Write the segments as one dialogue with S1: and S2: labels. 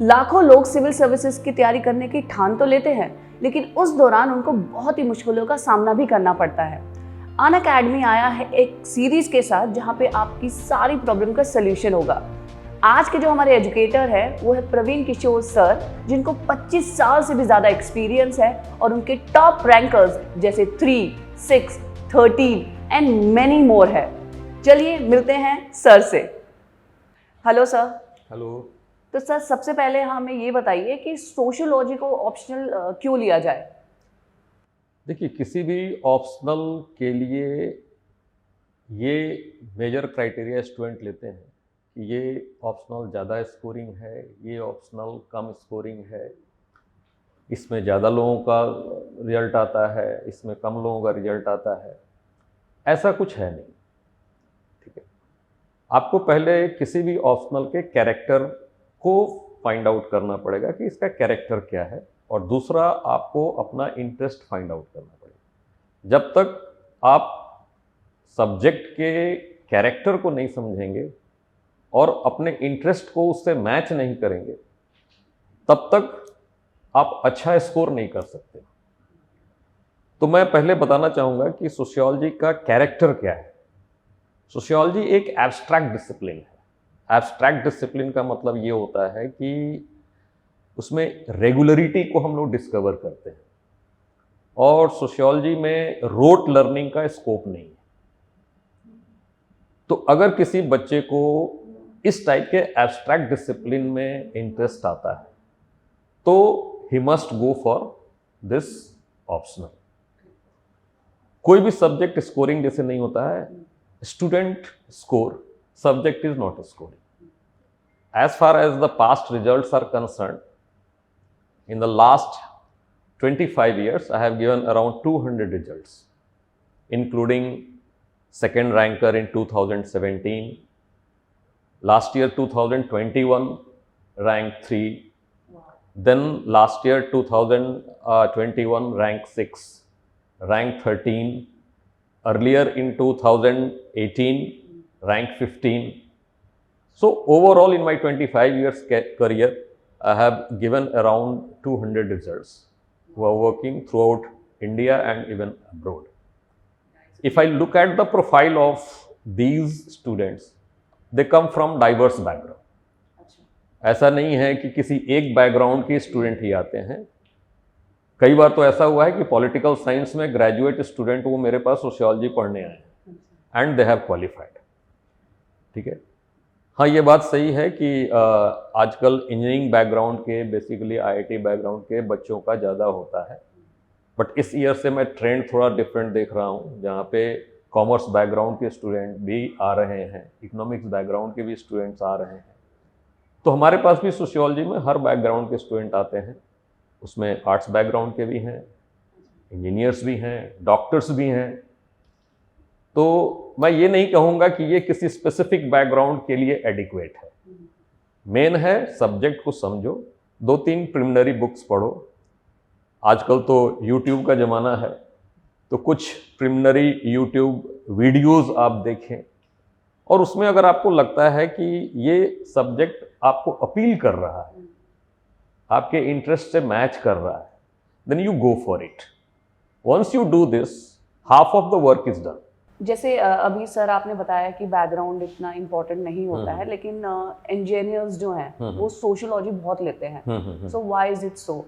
S1: लाखों लोग civil services की तैयारी करने की ठान तो लेते हैं, लेकिन उस दौरान उनको बहुत ही मुश्किलों का सामना भी करना पड़ता है। अनअकैडमी आया है एक सीरीज के साथ जहां पे आपकी सारी प्रॉब्लम का सलूशन होगा। आज के जो हमारे एजुकेटर है वो है प्रवीण किशोर सर, जिनको 25 साल से भी ज्यादा एक्सपीरियंस है और उनके टॉप रैंकर्स जैसे 3, 6, 13 एंड मेनी मोर है। चलिए मिलते हैं सर से। Hello sir.
S2: हेलो।
S1: तो सर सबसे पहले हमें ये बताइए कि सोशियोलॉजी को ऑप्शनल क्यों लिया जाए?
S2: देखिए, किसी भी ऑप्शनल के लिए ये मेजर क्राइटेरिया स्टूडेंट लेते हैं कि ये ऑप्शनल ज़्यादा स्कोरिंग है, ये ऑप्शनल कम स्कोरिंग है, इसमें ज़्यादा लोगों का रिजल्ट आता है, इसमें कम लोगों का रिजल्ट आता है। ऐसा कुछ है नहीं। ठीक है, आपको पहले किसी भी ऑप्शनल के कैरेक्टर को फाइंड आउट करना पड़ेगा कि इसका कैरेक्टर क्या है, और दूसरा आपको अपना इंटरेस्ट फाइंड आउट करना पड़ेगा। जब तक आप सब्जेक्ट के कैरेक्टर को नहीं समझेंगे और अपने इंटरेस्ट को उससे मैच नहीं करेंगे, तब तक आप अच्छा स्कोर नहीं कर सकते। तो मैं पहले बताना चाहूँगा कि सोशियोलॉजी का कैरेक्टर क्या है। सोशियोलॉजी एक एब्स्ट्रैक्ट डिसिप्लिन है। एब्स्ट्रैक्ट डिसिप्लिन का मतलब ये होता है कि उसमें रेगुलरिटी को हम लोग डिस्कवर करते हैं, और सोशियोलॉजी में रोट लर्निंग का स्कोप नहीं है। तो अगर किसी बच्चे को इस टाइप के एब्स्ट्रैक्ट डिसिप्लिन में इंटरेस्ट आता है तो he must go for this optional. कोई भी सब्जेक्ट स्कोरिंग जैसे नहीं होता है। Student score, subject is not scoring. As far as the past results are concerned, in the last 25 years, I have given around 200 results, including second ranker in 2017, last year 2021 rank 3, then last year 2021 rank 6, rank 13, earlier in 2018 rank 15. So overall in my 25 years career, I have given around 200 results who are working throughout India and even abroad. If I look at the profile of these students, they come from diverse background. ऐसा नहीं है कि किसी एक background के student ही आते हैं। कई बार तो ऐसा हुआ है कि पॉलिटिकल साइंस में ग्रेजुएट स्टूडेंट वो मेरे पास सोशियोलॉजी पढ़ने आए हैं एंड दे हैव क्वालिफाइड। ठीक है, हाँ, ये बात सही है कि आजकल इंजीनियरिंग बैकग्राउंड के, बेसिकली आईआईटी बैकग्राउंड के बच्चों का ज़्यादा होता है। बट इस ईयर से मैं ट्रेंड थोड़ा डिफरेंट देख रहा हूँ, जहाँ पे कॉमर्स बैकग्राउंड के स्टूडेंट भी आ रहे हैं, इकोनॉमिक्स बैकग्राउंड के भी स्टूडेंट्स आ रहे हैं। तो हमारे पास भी सोशियोलॉजी में हर बैकग्राउंड के स्टूडेंट आते हैं। उसमें आर्ट्स बैकग्राउंड के भी हैं, इंजीनियर्स भी हैं, डॉक्टर्स भी हैं। तो मैं ये नहीं कहूँगा कि ये किसी स्पेसिफिक बैकग्राउंड के लिए एडिक्वेट है। मेन है सब्जेक्ट को समझो, 2-3 प्रिलिमिनरी बुक्स पढ़ो। आजकल तो यूट्यूब का ज़माना है, तो कुछ प्रिलिमिनरी यूट्यूब वीडियोस आप देखें, और उसमें अगर आपको लगता है कि ये सब्जेक्ट आपको अपील कर रहा है, आपके इंटरेस्ट से मैच कर रहा है, then you go for it. Once you do this, half of the work is done.
S1: जैसे अभी सर आपने बताया कि बैकग्राउंड इतना इम्पोर्टेंट नहीं होता है, लेकिन इंजीनियर्स जो हैं वो सोशियोलॉजी बहुत लेते हैं। So why is it so?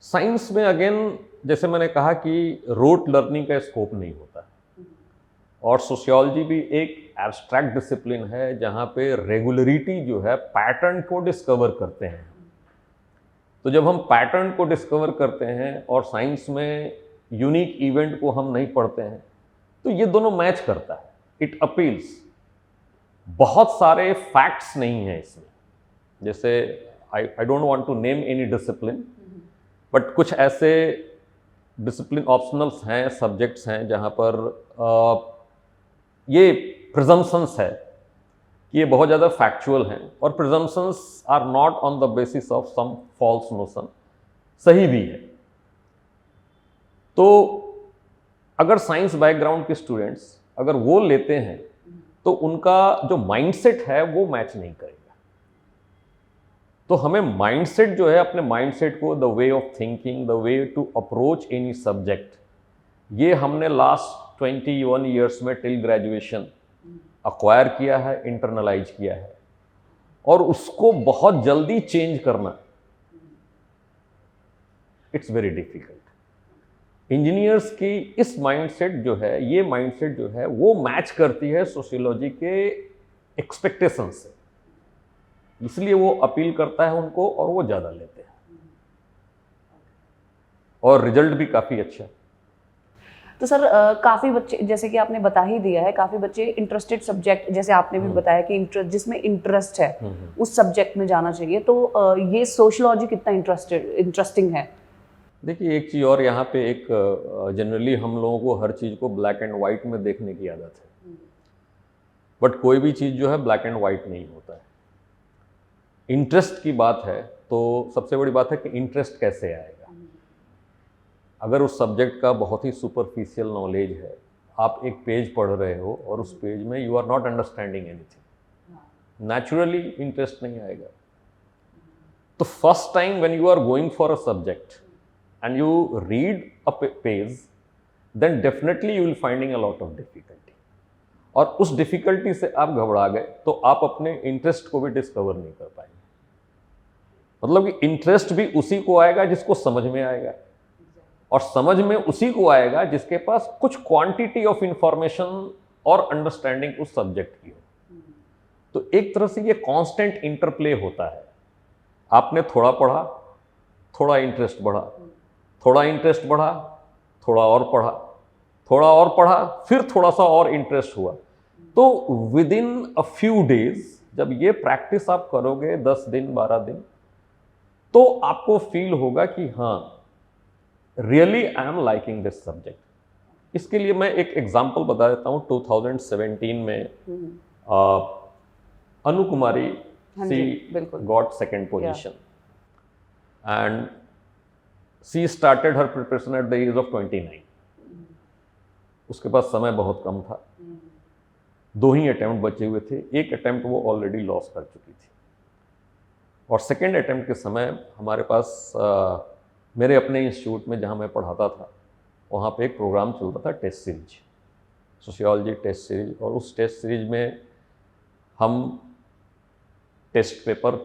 S2: Science में अगेन, जैसे मैंने कहा कि रोट लर्निंग का स्कोप नहीं होता है, और सोशियोलॉजी भी एक एब्स्ट्रैक्ट डिसिप्लिन है जहाँ पे रेगुलरिटी जो है, पैटर्न को डिस्कवर करते हैं। तो जब हम पैटर्न को डिस्कवर करते हैं और साइंस में यूनिक इवेंट को हम नहीं पढ़ते हैं, तो ये दोनों मैच करता है, इट अपील्स। बहुत सारे फैक्ट्स नहीं हैं इसमें, जैसे I don't want to name any discipline, but कुछ ऐसे डिसिप्लिन ऑप्शनल्स हैं, सब्जेक्ट्स हैं जहाँ पर ये प्रिजम्पशंस है कि ये बहुत ज़्यादा फैक्चुअल हैं, और presumptions are not on the basis of some false notion, सही भी है। तो अगर साइंस बैकग्राउंड के स्टूडेंट्स अगर वो लेते हैं तो उनका जो माइंडसेट है वो मैच नहीं करेगा। तो हमें माइंडसेट जो है, अपने माइंडसेट को, the way of thinking, the way to approach any subject, ये हमने लास्ट 21 ईयर्स में टिल ग्रेजुएशन अक्वायर किया है, इंटरनलाइज किया है, और उसको बहुत जल्दी चेंज करना इट्स वेरी डिफिकल्ट। इंजीनियर्स की इस माइंडसेट जो है, ये माइंडसेट जो है, वो मैच करती है सोशियोलॉजी के एक्सपेक्टेशन से, इसलिए वो अपील करता है उनको और वो ज़्यादा लेते हैं, और रिजल्ट भी काफ़ी अच्छा।
S1: तो सर काफ़ी बच्चे, जैसे कि आपने बता ही दिया है, काफ़ी बच्चे इंटरेस्टेड सब्जेक्ट, जैसे आपने भी बताया कि जिसमें इंटरेस्ट है उस सब्जेक्ट में जाना चाहिए, तो ये सोशियोलॉजी कितना इंटरेस्टिंग है?
S2: देखिए, एक चीज़ और यहाँ पे, एक जनरली हम लोगों को हर चीज़ को ब्लैक एंड वाइट में देखने की आदत है, बट कोई भी चीज़ जो है ब्लैक एंड वाइट नहीं होता है। इंटरेस्ट की बात है तो सबसे बड़ी बात है कि इंटरेस्ट कैसे आएगा। अगर उस सब्जेक्ट का बहुत ही सुपरफिशियल नॉलेज है, आप एक पेज पढ़ रहे हो और उस पेज में you are not understanding anything, naturally interest नहीं आएगा। तो first time when you are going for a subject and you read a page, then definitely you will finding a lot of difficulty, और उस difficulty से आप घबरा गए तो आप अपने इंटरेस्ट को भी डिस्कवर नहीं कर पाएंगे। मतलब कि इंटरेस्ट भी उसी को आएगा जिसको समझ में आएगा, और समझ में उसी को आएगा जिसके पास कुछ क्वांटिटी ऑफ इंफॉर्मेशन और अंडरस्टैंडिंग उस सब्जेक्ट की हो। तो एक तरह से ये कांस्टेंट इंटरप्ले होता है। आपने थोड़ा पढ़ा, थोड़ा इंटरेस्ट बढ़ा, थोड़ा इंटरेस्ट बढ़ा, थोड़ा और पढ़ा, थोड़ा और पढ़ा, फिर थोड़ा सा और इंटरेस्ट हुआ। तो with in a few days जब ये प्रैक्टिस आप करोगे, 10 दिन 12 दिन, तो आपको फील होगा कि हाँ, really I am liking this subject. इसके लिए मैं एक एग्जांपल बता देता हूँ। 2017 में Anu Kumari she got second position, and she started her preparation at the age of 29. उसके पास समय बहुत कम था, 2 ही अटेम्प्ट बचे हुए थे, एक अटेम्प्ट वो ऑलरेडी लॉस कर चुकी थी, और सेकेंड अटेम्प्ट के समय हमारे पास मेरे अपने इंस्टीट्यूट में जहाँ मैं पढ़ाता था, वहाँ पे एक प्रोग्राम चलता था, test series, sociology test series, और उस टेस्ट सीरीज में हम टेस्ट पेपर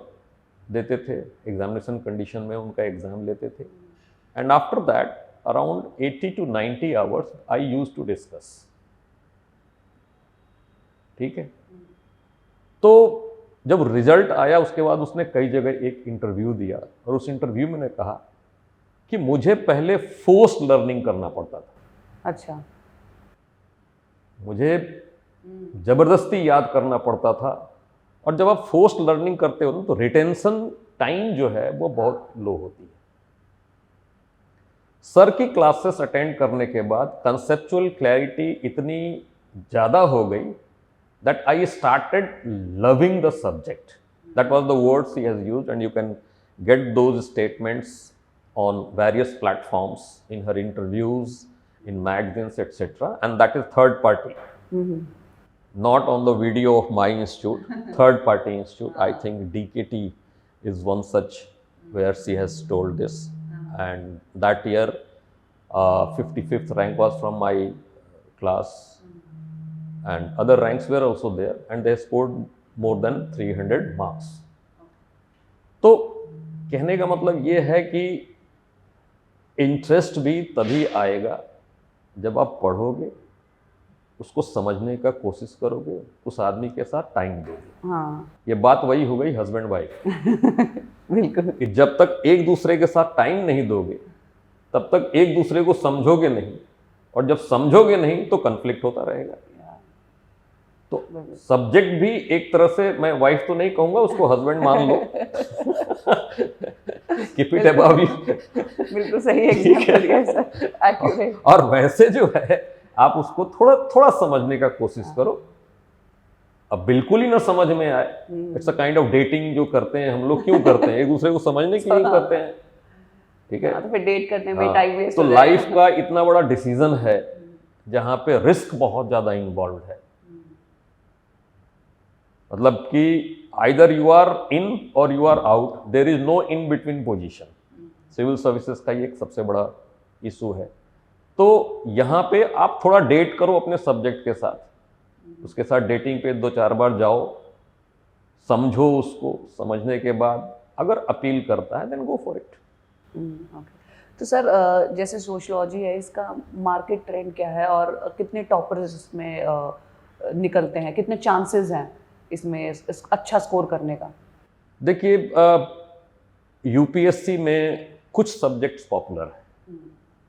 S2: देते थे, एग्जामिनेशन कंडीशन में उनका एग्ज़ाम लेते थे, and after that around 80 to 90 hours I used to discuss। ठीक है, तो जब रिजल्ट आया उसके बाद उसने कई जगह एक इंटरव्यू दिया, और उस इंटरव्यू में ने कहा कि मुझे पहले फोर्स लर्निंग करना पड़ता था।
S1: अच्छा,
S2: मुझे जबरदस्ती याद करना पड़ता था, और जब आप फोर्स लर्निंग करते हो तो रिटेंशन टाइम जो है वो बहुत लो होती है। सर की क्लासेस अटेंड करने के बाद कंसेप्चुअल क्लैरिटी इतनी ज़्यादा हो गई that I started loving the subject. That was the words he has used, and you can get those statements on various platforms, in her interviews, in magazines etcetera, and that is third party, not on the video of my institute, third party institute. I think DKT is one such where she has told this, and that year 55th rank was from my class, and other ranks were also there, and they scored more than 300 marks. तो कहने का मतलब ये है कि interest भी तभी आएगा जब आप पढ़ोगे, उसको समझने का कोशिश करोगे, उस आदमी के साथ टाइम दोगे।
S1: हाँ,
S2: ये बात वही हो गई हस्बैंड वाइफ
S1: बिल्कुल,
S2: कि जब तक एक दूसरे के साथ टाइम नहीं दोगे तब तक एक दूसरे को समझोगे नहीं, और जब समझोगे नहीं तो कन्फ्लिक्ट होता रहेगा। तो सब्जेक्ट भी एक तरह से, मैं वाइफ तो नहीं कहूंगा, उसको हस्बैंड मान लो, कीप इट अबव यू।
S1: बिल्कुल सही एग्जांपल दिया सर, एक्यूरेट।
S2: और वैसे जो है आप उसको थोड़ा थोड़ा समझने का कोशिश करो। अब बिल्कुल ही ना समझ में आए, it's a kind of dating जो करते हैं हम लोग, क्यों करते हैं? एक दूसरे को समझने के लिए करते हैं, ठीक है?
S1: तो फिर डेट करने में टाइम वेस्ट
S2: तो लाइफ का इतना बड़ा डिसीजन है जहाँ पे रिस्क बहुत ज़्यादा इन्वॉल्व है, मतलब कि आइदर यू आर इन और you are out, there is no in between position. Civil services का ये एक सबसे बड़ा इशू है। तो यहाँ पे आप थोड़ा डेट करो अपने सब्जेक्ट के साथ, उसके साथ डेटिंग पे 2-4 बार जाओ, समझो उसको, समझने के बाद अगर अपील करता है then go for it.
S1: Okay. तो सर जैसे सोशियोलॉजी है, इसका मार्केट ट्रेंड क्या है और कितने टॉपर्स इसमें निकलते हैं, कितने चांसेस हैं इसमें अच्छा स्कोर करने का?
S2: देखिए यूपीएससी में कुछ सब्जेक्ट्स पॉपुलर हैं,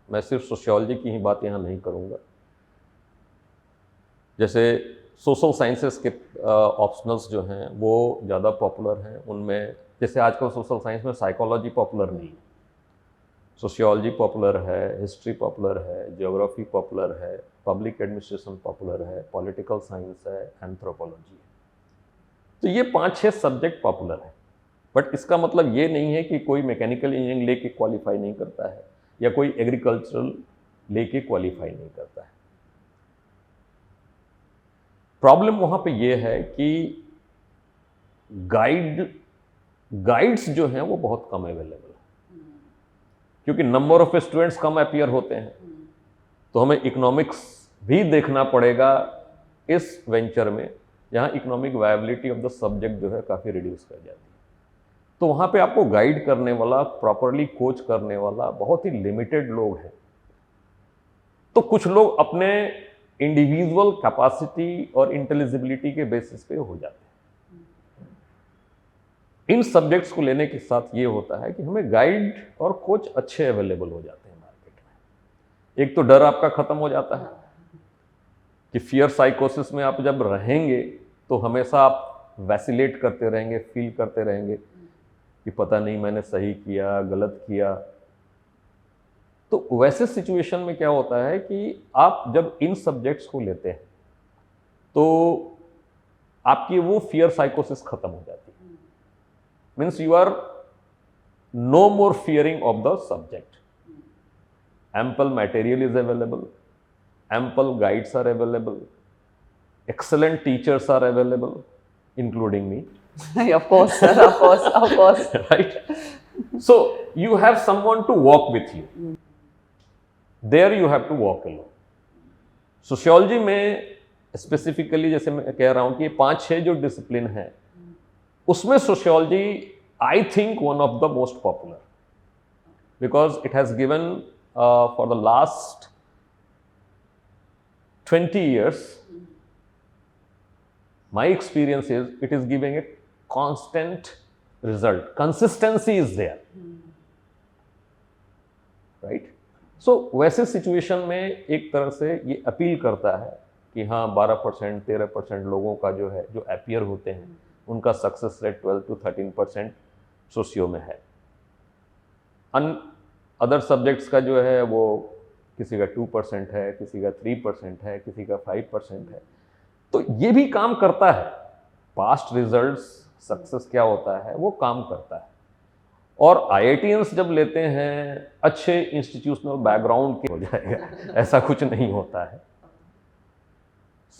S2: मैं सिर्फ सोशियोलॉजी की ही बात यहाँ नहीं करूँगा। जैसे सोशल साइंसेस के ऑप्शनल्स जो हैं वो ज़्यादा पॉपुलर हैं। उनमें जैसे आजकल सोशल साइंस में साइकोलॉजी पॉपुलर नहीं, सोशियोलॉजी पॉपुलर है, हिस्ट्री पॉपुलर है, ज्योग्राफी पॉपुलर है, पब्लिक एडमिनिस्ट्रेशन पॉपुलर है, पॉलिटिकल साइंस है, एंथ्रोपोलॉजी है। तो ये 5-6 सब्जेक्ट पॉपुलर है। बट इसका मतलब ये नहीं है कि कोई मैकेनिकल इंजीनियरिंग लेके क्वालिफाई नहीं करता है या कोई एग्रीकल्चरल लेके क्वालिफाई नहीं करता है। प्रॉब्लम वहाँ पे ये है कि गाइड्स जो हैं वो बहुत कम अवेलेबल है, क्योंकि number of students come appear होते हैं। तो हमें इकोनॉमिक्स भी देखना पड़ेगा इस वेंचर में, जहाँ economic viability of the subject जो है काफ़ी रिड्यूस कर जाती है। तो वहाँ पे आपको गाइड करने वाला, प्रॉपरली कोच करने वाला बहुत ही लिमिटेड लोग हैं। तो कुछ लोग अपने इंडिविजुअल कैपेसिटी और इंटेलिजिबिलिटी के बेसिस पे हो जाते हैं। इन सब्जेक्ट्स को लेने के साथ ये होता है कि हमें गाइड और कोच अच्छे अवेलेबल हो जाते हैं मार्केट में। एक तो डर आपका खत्म हो जाता है कि फियर साइकोसिस में आप जब रहेंगे तो हमेशा आप वैसिलेट करते रहेंगे, फील करते रहेंगे कि पता नहीं मैंने सही किया, गलत किया। तो वैसे सिचुएशन में क्या होता है कि आप जब इन सब्जेक्ट्स को लेते हैं तो आपकी वो फियर साइकोसिस खत्म हो जाती है। Means you are no more fearing of the subject. Ample material is available, ample guides are available, excellent teachers are available, including me.
S1: Of course, sir, of course.
S2: Right? So you have someone to walk with you. There you have to walk alone. Sociology में specifically जैसे मैं कह रहा हूँ कि 5-6 जो discipline है उसमें sociology I think one of the most popular, because it has given for the last 20 years, my experience is it is giving a constant result. Consistency is there, right? So वैसे situation में एक तरह से ये appeal करता है कि हाँ 12%, 13% लोगों का जो है, जो अपीयर होते हैं उनका सक्सेस रेट 12 to 13% सोशियो में है। अदर सब्जेक्ट्स का जो है वो किसी का 2% है, किसी का 3% है, किसी का 5% है। तो ये भी काम करता है। पास्ट रिजल्ट्स, सक्सेस क्या होता है वो काम करता है। और IITians जब लेते हैं अच्छे इंस्टीट्यूशनल बैकग्राउंड के हो जाएगा, ऐसा कुछ नहीं होता है।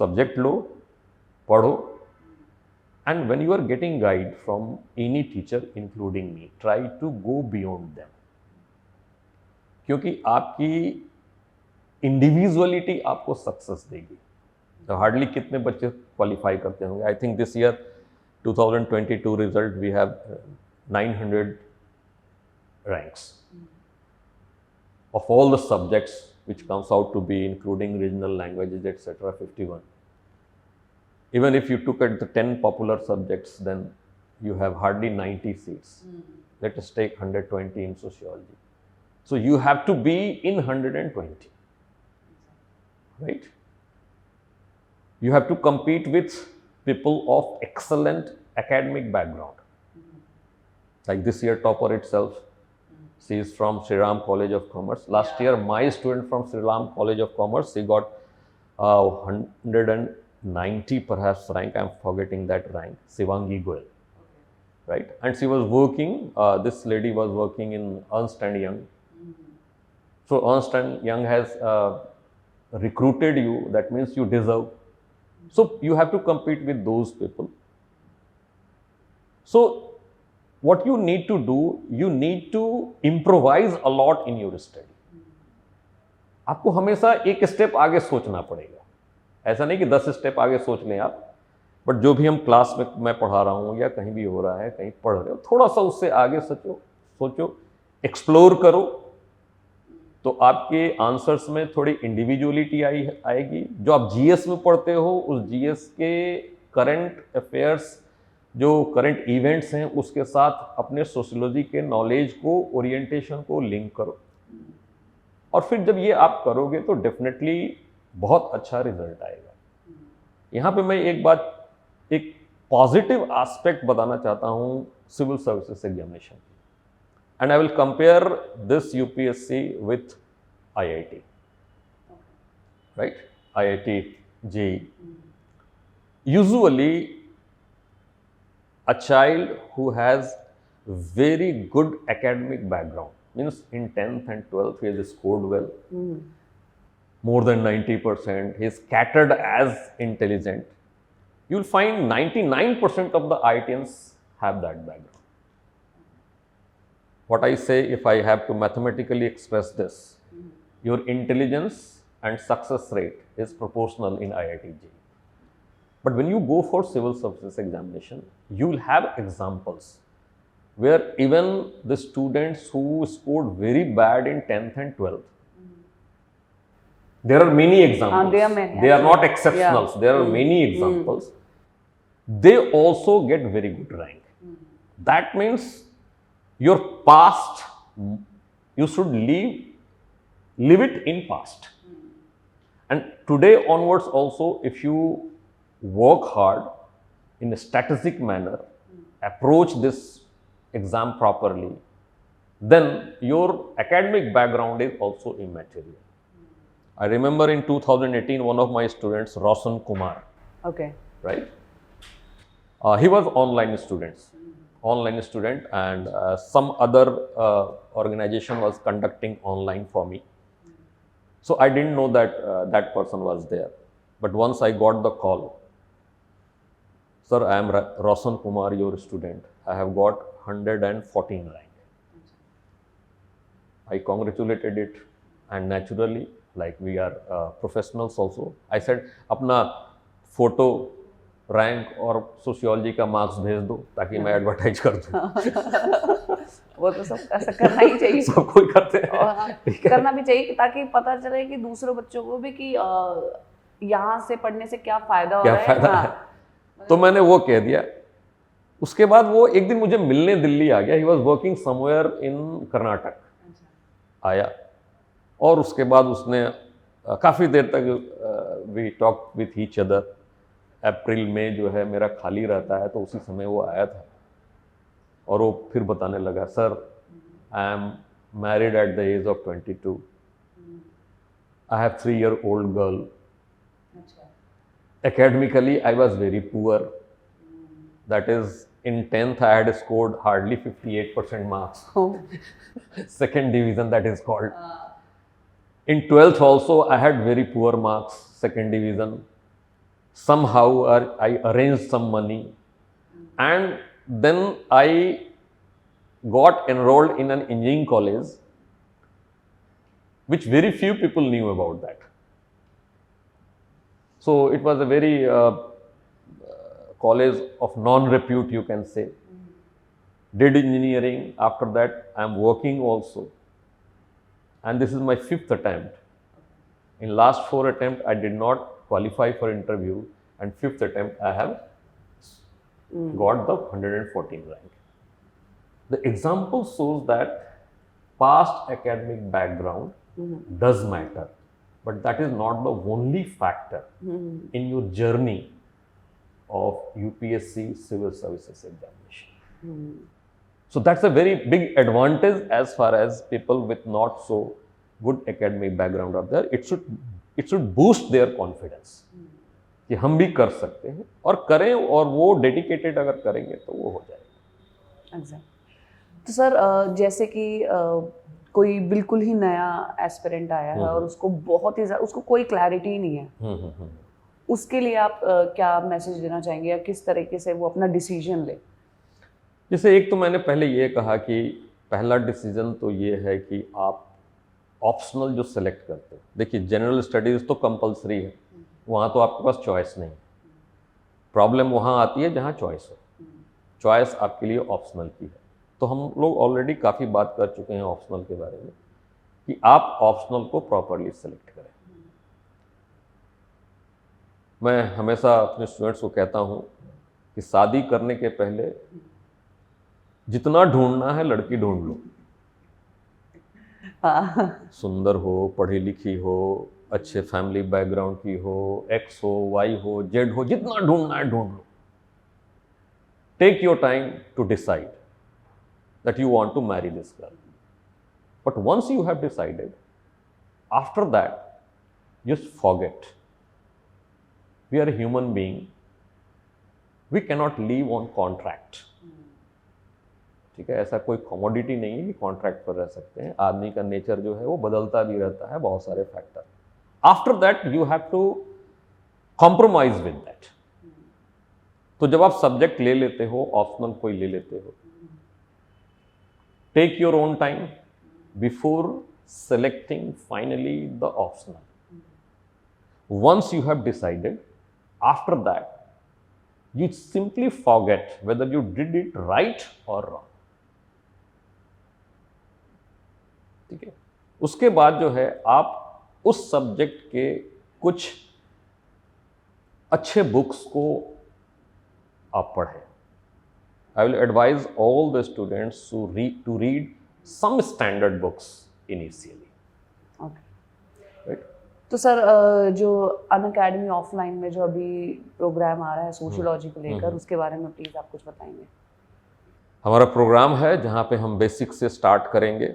S2: सब्जेक्ट लो, पढ़ो, and when you are getting guide from any teacher including me, try to go beyond them, क्योंकि आपकी इंडिविजुअलिटी आपको सक्सेस देगी। तो हार्डली कितने बच्चे क्वालिफाई करते होंगे। I think this year 2022 result we have 900 ranks of all the subjects which comes out to be including regional languages etc. 51. Even if you took at the 10 popular subjects, then you have hardly 90 seats. Let us take 120 in sociology. So you have to be in 120, right? You have to compete with people of excellent academic background. Like this year topper itself, she is from Sri Ram College of Commerce. Last year my student from Sri Ram College of Commerce, she got 190 perhaps rank, I am forgetting that rank, Shivangi Goyal, right? And she was working, this lady was working in Ernst & Young. So Ernst & Young has recruited you, that means you deserve. So you have to compete with those people. So what you need to do, you need to improvise a lot in your study. आपको हमेशा एक step आगे सोचना पड़ेगा, ऐसा नहीं कि 10 step आगे सोच लें आप, बट जो भी हम क्लास में मैं पढ़ा रहा हूँ या कहीं भी हो रहा है, कहीं पढ़ रहे हो, थोड़ा सा उससे आगे सोचो, एक्सप्लोर करो, तो आपके आंसर्स में थोड़ी इंडिविजुअलिटी आएगी। जो आप जीएस में पढ़ते हो, उस जीएस के करंट अफेयर्स, जो करंट इवेंट्स हैं, उसके साथ अपने सोशियोलॉजी के नॉलेज को, ओरिएंटेशन को लिंक करो, और फिर जब ये आप करोगे तो डेफिनेटली बहुत अच्छा रिजल्ट आएगा। यहाँ पे मैं एक बात, एक पॉजिटिव एस्पेक्ट बताना चाहता हूँ civil services examination, and I will compare this UPSC with IIT, right? IIT JEE, usually a child who has very good academic background, means in 10th and 12th he has scored well, more than 90%, he is catered as intelligent, you will find 99% of the IITians have that background. What I say, if I have to mathematically express this, your intelligence and success rate is proportional in IIT JEE. But when you go for civil services examination, you will have examples where even the students who scored very bad in 10th and 12th, there are many examples. They are not exceptionals. There are many examples. They also get very good rank. That means your past, you should live it in past. And today onwards also, if you work hard in a strategic manner, approach this exam properly, then your academic background is also immaterial. I remember in 2018, one of my students, Roshan Kumar,
S1: Okay.
S2: right? He was online student, and some other organization was conducting online for me. So I didn't know that that person was there. But once I got the call, sir, I am Roshan Kumar, your student. I have got 114 rank. I congratulated it, and naturally, like we are professionals also, I said, अपना photo, rank और sociology का marks भेज दो ताकि मैं advertise कर दूं।
S1: वो तो सब ऐसा करना ही चाहिए,
S2: सब कोई करते हैं,
S1: करना भी चाहिए ताकि पता चले कि दूसरे बच्चों को भी कि यहाँ से पढ़ने से क्या फायदा हो रहा है।
S2: तो मैंने वो कह दिया। उसके बाद वो एक दिन मुझे मिलने दिल्ली आ गया। He was working somewhere in Karnataka. आया और उसके बाद उसने काफ़ी देर तक we talk with each other. अप्रैल में जो है मेरा खाली रहता है, तो उसी समय वो आया था और वो फिर बताने लगा, sir I am married at the age of 22, I have 3-year-old girl, academically I was very poor, that is in 10th I had scored hardly 58% marks, second division that is called. In 12th also I had very poor marks, second division. Somehow I arranged some money and then I got enrolled in an engineering college, which very few people knew about that. So it was a very college of non-repute, you can say. Did engineering. After that, I am working also, and this is my 5th attempt. In last 4 attempts, I did not qualify for interview, and 5th attempt, I have got the 114 rank. The example shows that past academic background does matter. But that is not the only factor in your journey of UPSC civil services examination. So that's a very big advantage as far as people with not so good academic background are there. It should boost their confidence कि हम भी कर सकते हैं और करें, और वो डेडिकेटेड अगर करेंगे तो वो हो जाएगा।
S1: एग्जैक्ट। तो सर जैसे कि कोई बिल्कुल ही नया एस्पिरेंट आया है और उसको बहुत ही उसको कोई क्लैरिटी ही नहीं है, उसके लिए आप क्या मैसेज देना चाहेंगे या किस तरीके से वो अपना डिसीजन ले?
S2: जैसे एक तो मैंने पहले ये कहा कि पहला डिसीजन तो ये है कि आप ऑप्शनल जो सेलेक्ट करते हो, देखिए जनरल स्टडीज़ तो कंपलसरी है, वहाँ तो आपके पास चॉइस नहीं। प्रॉब्लम वहाँ आती है जहाँ चॉइस हो, चॉइस आपके लिए ऑप्शनल की है। तो हम लोग ऑलरेडी काफ़ी बात कर चुके हैं ऑप्शनल के बारे में कि आप ऑप्शनल को प्रॉपरली सेलेक्ट करें। मैं हमेशा अपने स्टूडेंट्स को कहता हूँ कि शादी करने के पहले जितना ढूंढना है लड़की ढूंढ लो, सुंदर हो, पढ़ी लिखी हो, अच्छे फैमिली बैकग्राउंड की हो, एक्स हो, वाई हो, जेड हो, जितना ढूंढना है ढूंढ लो। Take your time to decide that you want to marry this girl. But once you have decided, after that, just forget. We are a human being. We cannot live on contract. ठीक है, ऐसा कोई commodity नहीं है कि contract पर रह सकते हैं। आदमी का नेचर जो है वो बदलता भी रहता है, बहुत सारे factor. After that you have to compromise with that. तो जब आप सब्जेक्ट ले लेते हो, ऑप्शनल कोई ले लेते हो, take your own time before selecting finally the optional. Once you have decided, after that, you simply forget whether you did it right or wrong. ठीक है, उसके बाद जो है आप उस सब्जेक्ट के कुछ अच्छे बुक्स को आप पढ़ें। I will advise all the students to read some standard books initially.
S1: Okay.
S2: Right?
S1: तो सर जो अनअकैडमी ऑफलाइन में जो अभी प्रोग्राम आ रहा है सोशियोलॉजी को लेकर, उसके बारे में प्लीज़ आप कुछ बताएंगे।
S2: हमारा प्रोग्राम है जहाँ पे हम बेसिक से स्टार्ट करेंगे।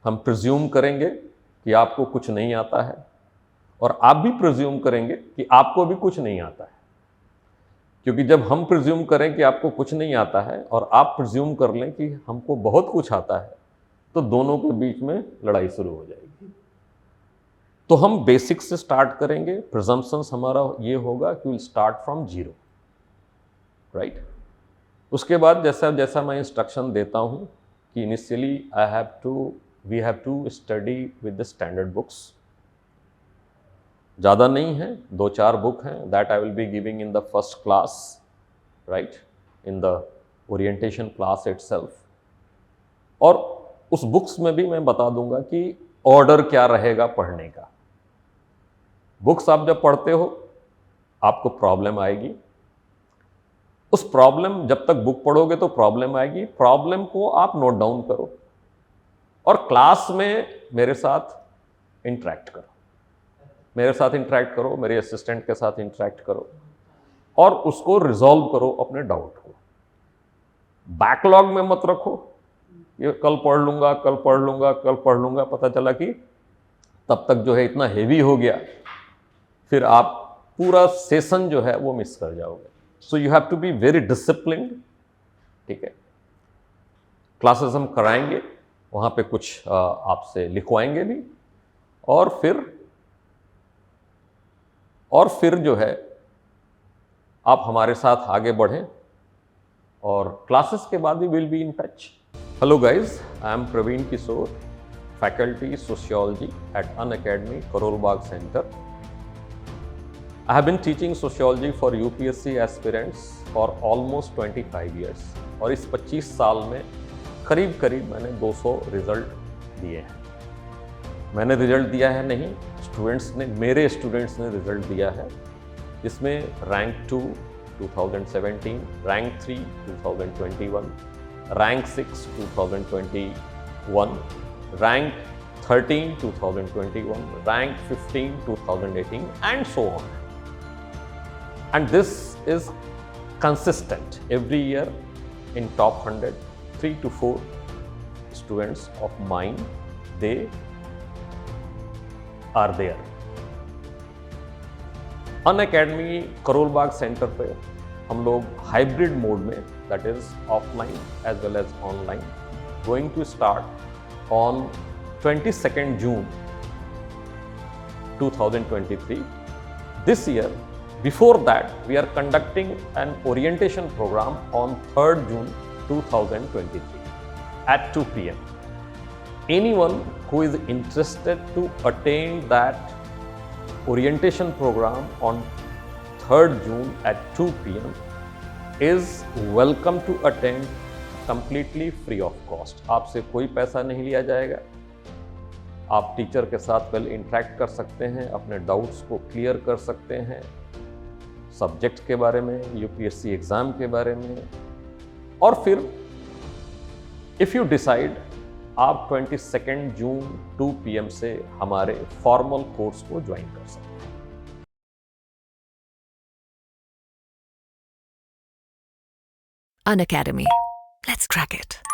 S2: हम प्रिज्यूम करेंगे कि आपको कुछ नहीं आता है और आप भी प्रिज्यूम करेंगे कि आपको भी कुछ नहीं आता है। क्योंकि जब हम प्रिज्यूम करें कि आपको कुछ नहीं आता है और आप प्रिज्यूम कर लें कि हमको बहुत कुछ आता है, तो दोनों के बीच में लड़ाई शुरू हो जाएगी। तो हम बेसिक से स्टार्ट करेंगे। प्रिजम्पशंस हमारा ये होगा कि will start from zero, right. उसके बाद जैसा जैसा मैं इंस्ट्रक्शन देता हूँ कि initially we have to study with the standard books. ज़्यादा नहीं है, 2-4 बुक हैं that I will be giving in the first class, right, in the orientation class itself. और उस बुक्स में भी मैं बता दूंगा कि ऑर्डर क्या रहेगा पढ़ने का। बुक्स आप जब पढ़ते हो आपको प्रॉब्लम आएगी, उस प्रॉब्लम जब तक बुक पढ़ोगे तो प्रॉब्लम आएगी, प्रॉब्लम को आप नोट डाउन करो और क्लास में मेरे साथ इंटरेक्ट करो, मेरे असिस्टेंट के साथ इंटरेक्ट करो और उसको रिजॉल्व करो अपने डाउट को। बैकलॉग में मत रखो, ये कल पढ़ लूँगा, पता चला कि तब तक जो है इतना हेवी हो गया, फिर आप पूरा सेशन जो है वो मिस कर जाओगे। So you have to be very disciplined, ठीक है। क्लासेस हम कराएंगे, वहाँ पे कुछ आपसे लिखवाएंगे भी और फिर जो है आप हमारे साथ आगे बढ़ें और क्लासेस के बाद भी will be in touch. Hello guys, I am Praveen Kishore, faculty sociology at Unacademy Karol Bagh centre. I have been teaching sociology for UPSC aspirants for almost 25 years और इस 25 साल में करीब मैंने 200 रिजल्ट दिए हैं। मैंने रिजल्ट दिया है नहीं, मेरे स्टूडेंट्स ने रिजल्ट दिया है, जिसमें rank 2 2017, rank 3 2021, rank 6 2021, rank 13 2021, rank 15 2018 and so on. And this is consistent every year in top 100, 3 to 4 students of mine, they are there. Unacademy Karol Bagh centre पे हम लोग हाइब्रिड मोड में, that is offline as well as online, going to start on 22nd June 2023. This year, before that, we are conducting an orientation program on 3rd June 2023 at 2 p.m. Anyone who is interested to attend that orientation program on 3rd June at 2 p.m. is welcome to attend completely free of cost. आपसे कोई पैसा नहीं लिया जाएगा. आप teacher के साथ पहले इंटरेक्ट कर सकते हैं, अपने डाउट्स को क्लियर कर सकते हैं, सब्जेक्ट के बारे में, यूपीएससी एग्जाम के बारे में, और फिर इफ यू डिसाइड आप 22 जून 2 PM से हमारे फॉर्मल कोर्स को ज्वाइन कर सकते हैं.
S3: Unacademy. Let's crack it.